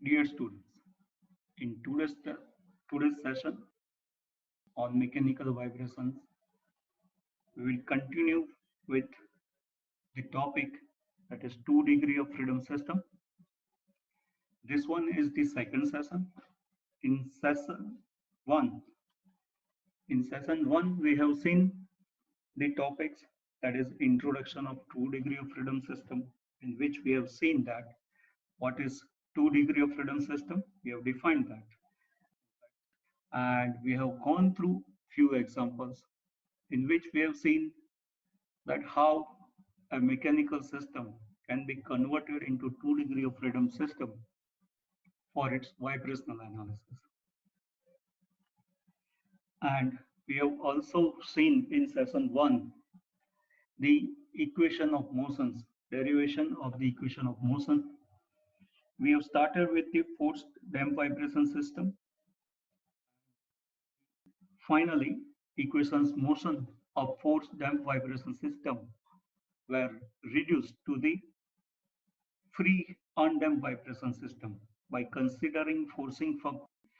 Dear students, in today's session on mechanical vibrations, we will continue with the topic that is 2 degree of freedom system. This one is the second session. In session 1, we have seen the topics that is introduction of 2 degree of freedom system, in which we have seen that what is 2 degree of freedom system. We have defined that, and we have gone through few examples in which we have seen that how a mechanical system can be converted into 2 degree of freedom system for its vibrational analysis. And we have also seen in session 1 the equation of motions, derivation of the equation of motion. We have started with the forced damped vibration system. Finally, equations motion of forced damped vibration system were reduced to the free undamped vibration system by considering forcing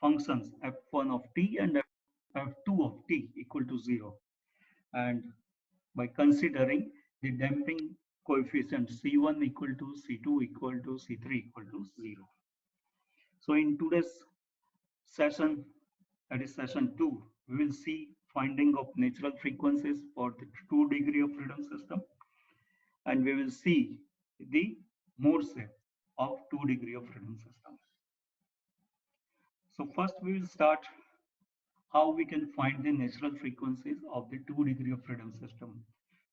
functions f1 of t and f2 of t equal to 0, and by considering the damping coefficient c1 equal to c2 equal to c3 equal to 0. So in today's session, that is session 2, we will see finding of natural frequencies for the 2 degree of freedom system, and we will see the Morse of 2 degree of freedom system. So first we will start how we can find the natural frequencies of the 2 degree of freedom system.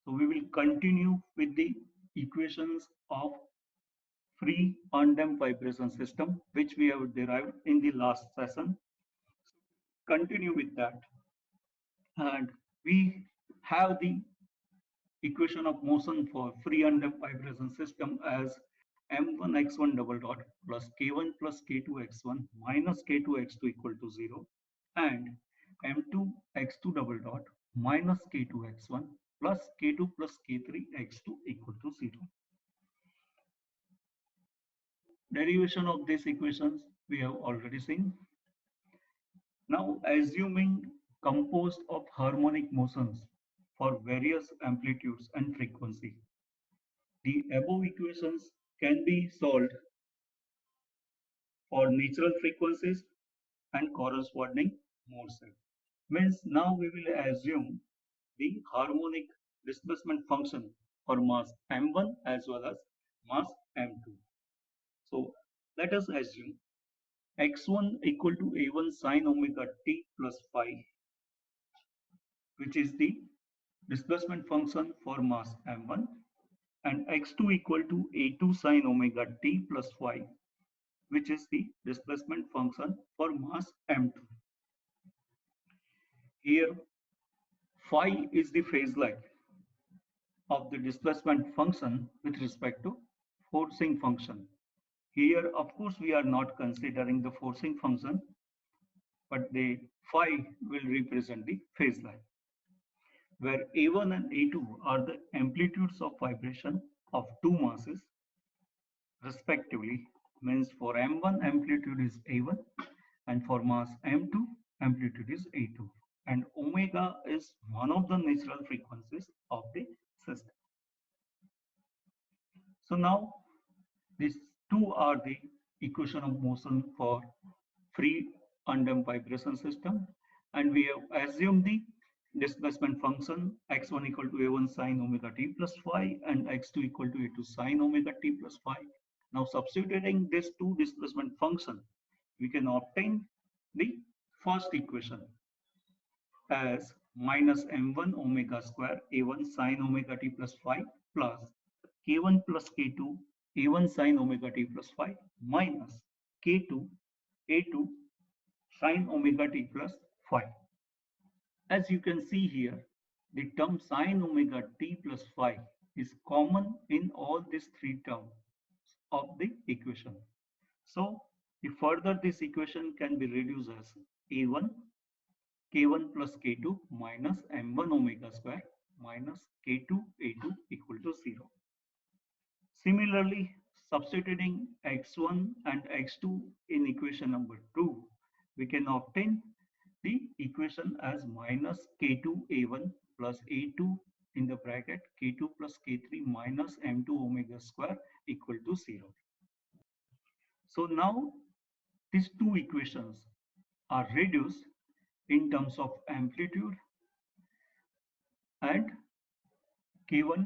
So we will continue with the equations of free undamped vibration system, which we have derived in the last session. Continue with that, and we have the equation of motion for free undamped vibration system as m1 x1 double dot plus k1 plus k2 x1 minus k2 x2 equal to 0, and m2 x2 double dot minus k2 x1 plus k2 plus k3 x2 equal to 0. Derivation of these equations we have already seen. Now, assuming composed of harmonic motions for various amplitudes and frequency, the above equations can be solved for natural frequencies and corresponding Morse. Means now we will assume the harmonic displacement function for mass m1 as well as mass m2. So let us assume x1 equal to a1 sine omega t plus phi, which is the displacement function for mass m1, and x2 equal to a2 sine omega t plus phi, which is the displacement function for mass m2. Here phi is the phase lag of the displacement function with respect to forcing function. Here of course we are not considering the forcing function, but the phi will represent the phase lag, where a1 and a2 are the amplitudes of vibration of two masses respectively. Means for m1 amplitude is a1, and for mass m2 amplitude is a2, and omega is one of the natural frequencies of the system. So now these two are the equation of motion for free undamped vibration system, and we have assumed the displacement function x1 equal to a1 sine omega t plus phi and x2 equal to a2 sine omega t plus phi. Now substituting these two displacement function, we can obtain the first equation as minus m1 omega square a1 sine omega t plus phi plus k1 plus k2 a1 sine omega t plus phi minus k2 a2 sine omega t plus phi. As you can see here, the term sine omega t plus phi is common in all these three terms of the equation. So, further this equation can be reduced as a1 k1 plus k2 minus m1 omega square minus k2 a2 equal to 0. Similarly, Substituting x1 and x2 in equation number 2, we can obtain the equation as minus k2a1 plus a2 in the bracket k2 plus k3 minus m2 omega square equal to 0. So now these two equations are reduced in terms of amplitude and k1,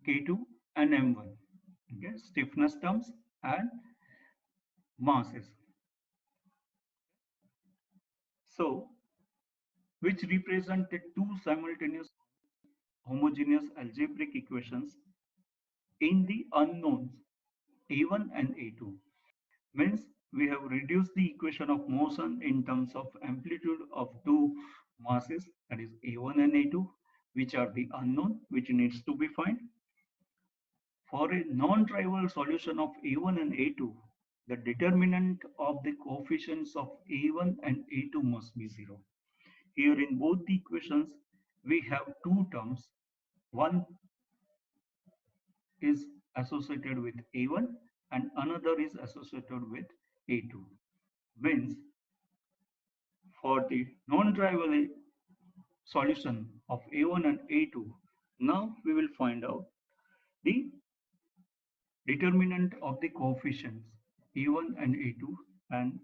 k2 and m1, okay, stiffness terms and masses. So which represent the two simultaneous homogeneous algebraic equations in the unknowns a1 and a2. Means we have reduced the equation of motion in terms of amplitude of two masses, that is a1 and a2, which are the unknown, which needs to be found. For a non-trivial solution of a1 and a2, the determinant of the coefficients of a1 and a2 must be 0. Here in both the equations, we have two terms. One is associated with a1 and another is associated with a2. Means for the non-trivial solution of a1 and a2, now we will find out the determinant of the coefficients a1 and a2, and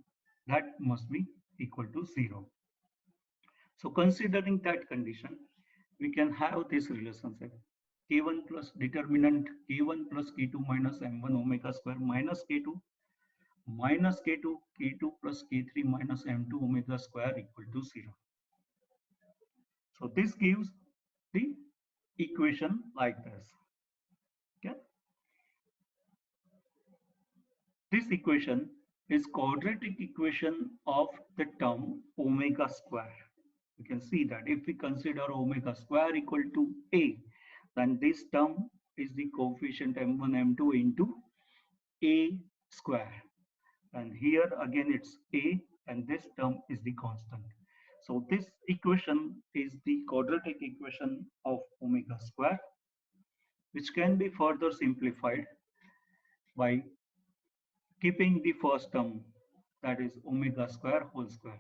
that must be equal to 0. So considering that condition, we can have this relationship k1 plus determinant k1 plus k2 minus m1 omega square minus k2 k2 plus k3 minus m2 omega square equal to 0. So this gives the equation like this. Okay. This equation is quadratic equation of the term omega square. You can see that if we consider omega square equal to a, then this term is the coefficient m1 m2 into a square, and here again it's a, and this term is the constant. So this equation is the quadratic equation of omega square, which can be further simplified by keeping the first term, that is omega square whole square.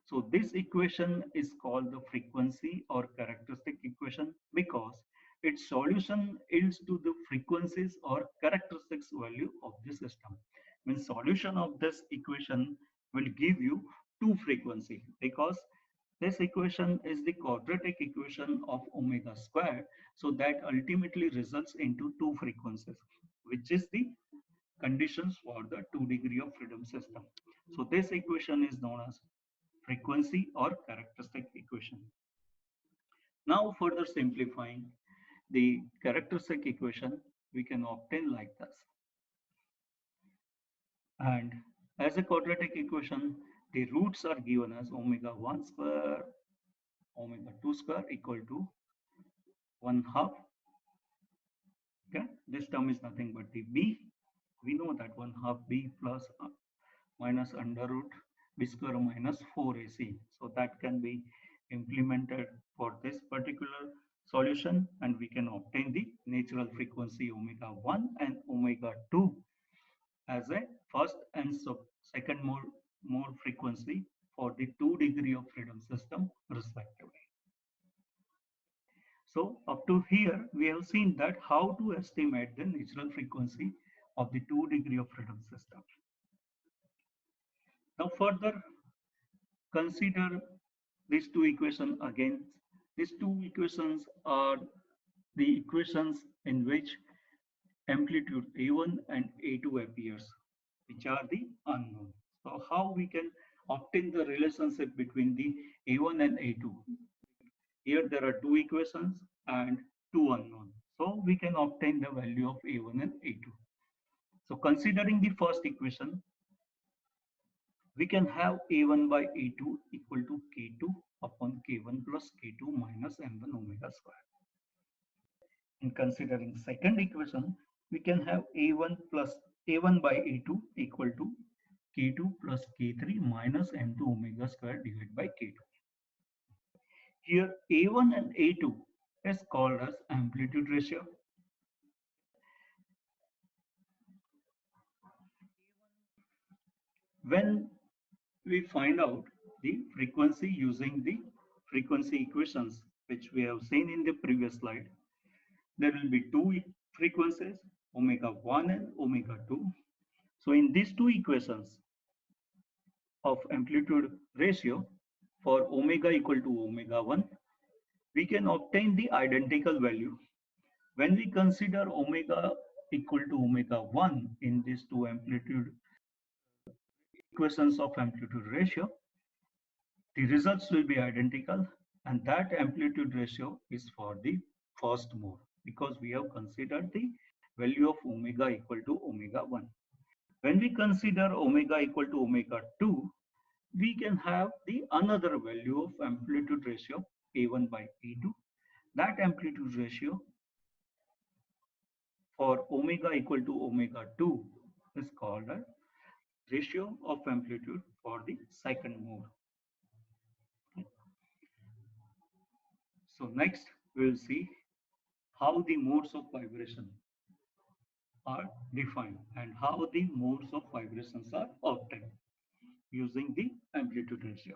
So this equation is called the frequency or characteristic equation because its solution yields to the frequencies or characteristics value of the system. When solution of this equation will give you two frequency, because this equation is the quadratic equation of omega square, so that ultimately results into two frequencies, which is the conditions for the 2 degree of freedom system. So this equation is known as frequency or characteristic equation. Now further simplifying the characteristic equation, we can obtain like this. And as a quadratic equation, the roots are given as omega 1 square, omega 2 square equal to 1/2. Okay, this term is nothing but the b. We know that 1/2 b plus minus under root b square minus 4ac. So that can be implemented for this particular solution, and we can obtain the natural frequency omega 1 and omega 2 as a first and second mode frequency for the 2 degree of freedom system respectively. So up to here, we have seen that how to estimate the natural frequency of the 2 degree of freedom system. Now further consider these two equations again. These two equations are the equations in which amplitude A1 and A2 appears, which are the unknown. So how we can obtain the relationship between the A1 and A2? Here there are two equations and two unknown. So we can obtain the value of A1 and A2. So considering the first equation, we can have A1 by A2 equal to K2 upon K1 plus K2 minus M1 omega square. In considering second equation, we can have A1 by A2 equal to K2 plus K3 minus M2 omega square divided by K2. Here A1 and A2 is called as amplitude ratio. When we find out the frequency using the frequency equations, which we have seen in the previous slide, there will be two frequencies, omega 1 and omega 2. So in these two equations of amplitude ratio for omega equal to omega 1, we can obtain the identical value. When we consider omega equal to omega 1 in these two amplitude equations of amplitude ratio, the results will be identical, and that amplitude ratio is for the first mode because we have considered the value of omega equal to omega 1. When we consider omega equal to omega 2, we can have the another value of amplitude ratio A1 by A2. That amplitude ratio for omega equal to omega 2 is called a ratio of amplitude for the second mode. So next we will see how the modes of vibration are defined and how the modes of vibrations are obtained using the amplitude ratio.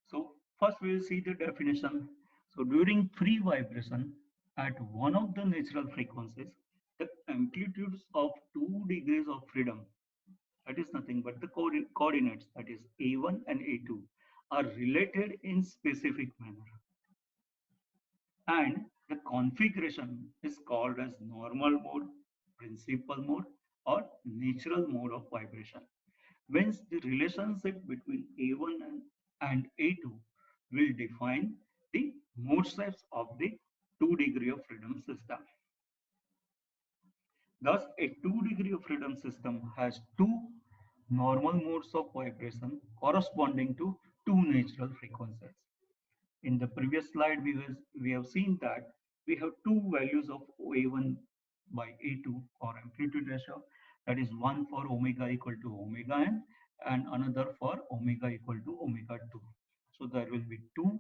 So first we will see the definition. So during free vibration at one of the natural frequencies, the amplitudes of 2 degrees of freedom, that is nothing but the coordinates, that is A1 and A2, are related in specific manner. And the configuration is called as normal mode, principal mode, or natural mode of vibration. Means the relationship between A1 and A2 will define the mode shapes of the 2 degree of freedom system. Thus, a 2 degree of freedom system has two normal modes of vibration corresponding to two natural frequencies. In the previous slide, we have seen that we have two values of A1 by A2 or amplitude ratio, that is one for omega equal to omega n and another for omega equal to omega 2. So there will be two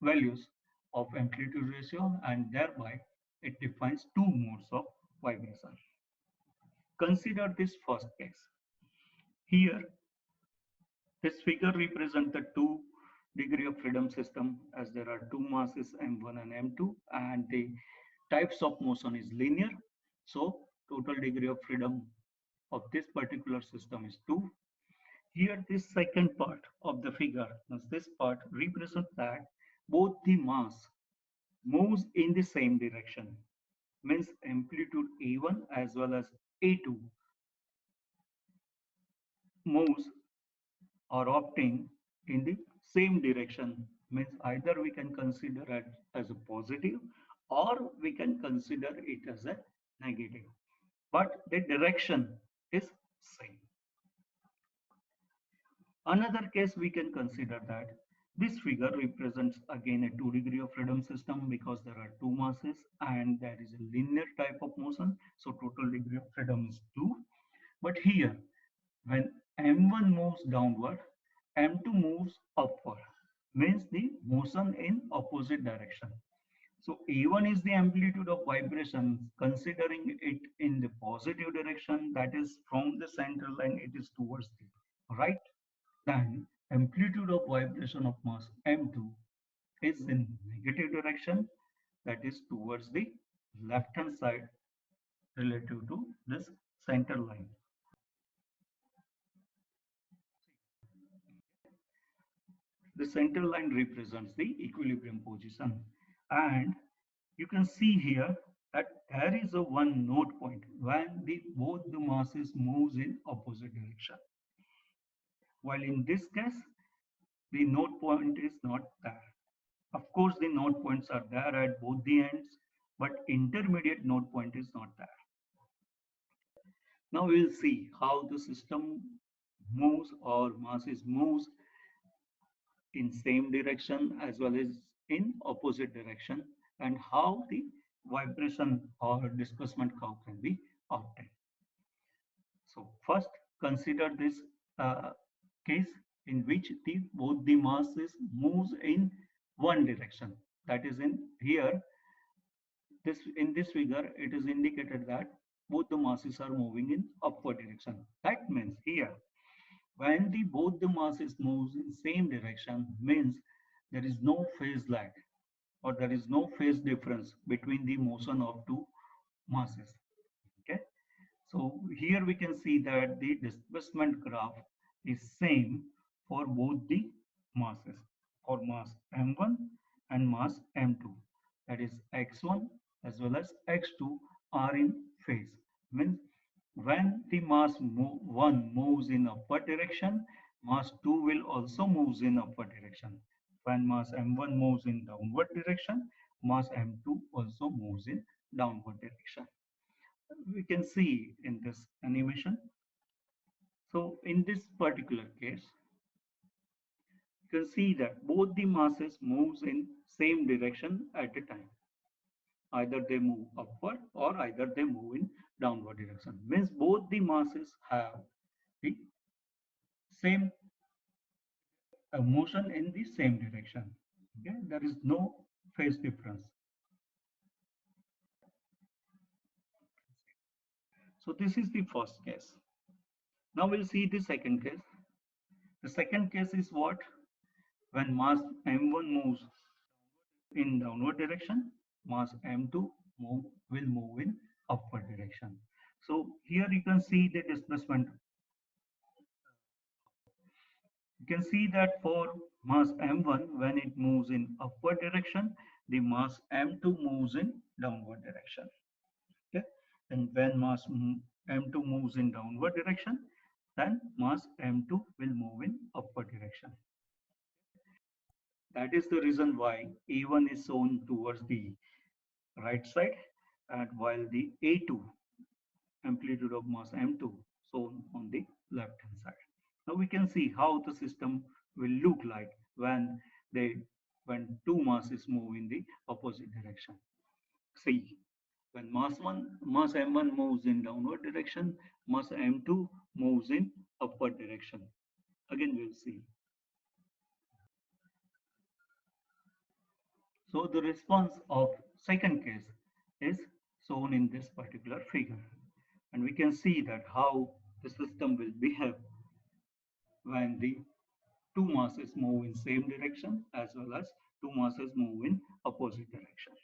values of amplitude ratio and thereby it defines two modes of vibration. Consider this first case. Here, this figure represents the 2 degree of freedom system as there are two masses m1 and m2 and the types of motion is linear. So total degree of freedom of this particular system is 2. Here this second part of the figure, this part represents that both the mass moves in the same direction, means amplitude A1 as well as A2 moves or opting in the same direction, means either we can consider it as a positive or we can consider it as a negative, but the direction is same. Another case we can consider that this figure represents again a 2 degree of freedom system because there are two masses and there is a linear type of motion, so total degree of freedom is 2. But here when m1 moves downward, m2 moves upward, means the motion in opposite direction. So A1 is the amplitude of vibration, considering it in the positive direction, that is from the center line, it is towards the right. Then amplitude of vibration of mass m2 is in negative direction, that is towards the left hand side relative to this center line. The center line represents the equilibrium position, and you can see here that there is a one node point when both the masses moves in opposite direction. While in this case, the node point is not there. Of course, the node points are there at both the ends, but intermediate node point is not there. Now we'll see how the system moves or masses moves in same direction as well as in opposite direction and how the vibration or displacement curve can be obtained. So first consider this case in which both the masses moves in one direction, that is in here in this figure it is indicated that both the masses are moving in upward direction. That means here When the both the masses moves in same direction means there is no phase lag or there is no phase difference between the motion of two masses. Okay, so here we can see that the displacement graph is same for both the masses, for mass m1 and mass m2, that is x1 as well as x2 are in phase. Means when the mass 1 moves in upward direction, mass 2 will also moves in upward direction. When mass m1 moves in downward direction, mass m2 also moves in downward direction. We can see in this animation. So in this particular case, you can see that both the masses moves in same direction at a time. Either they move upward or either they move in downward direction. Means both the masses have the same motion in the same direction. Okay, there is no phase difference. So this is the first case. Now we'll see the second case. The second case is what? When mass m1 moves in downward direction, mass m2 will move in upward direction. So here you can see the displacement. You can see that for mass m1, when it moves in upward direction, the mass m2 moves in downward direction. Okay, and when mass m2 moves in downward direction, then mass m2 will move in upward direction. That is the reason why A1 is shown towards the right side, and while the A2, amplitude of mass m2, shown on the left hand side. Now we can see how the system will look like when two masses move in the opposite direction. See, when mass m1 moves in downward direction, mass m2 moves in upward direction. Again we'll see. So the response of second case is shown in this particular figure. And we can see that how the system will behave when the two masses move in same direction as well as two masses move in opposite direction.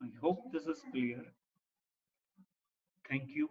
I hope this is clear. Thank you.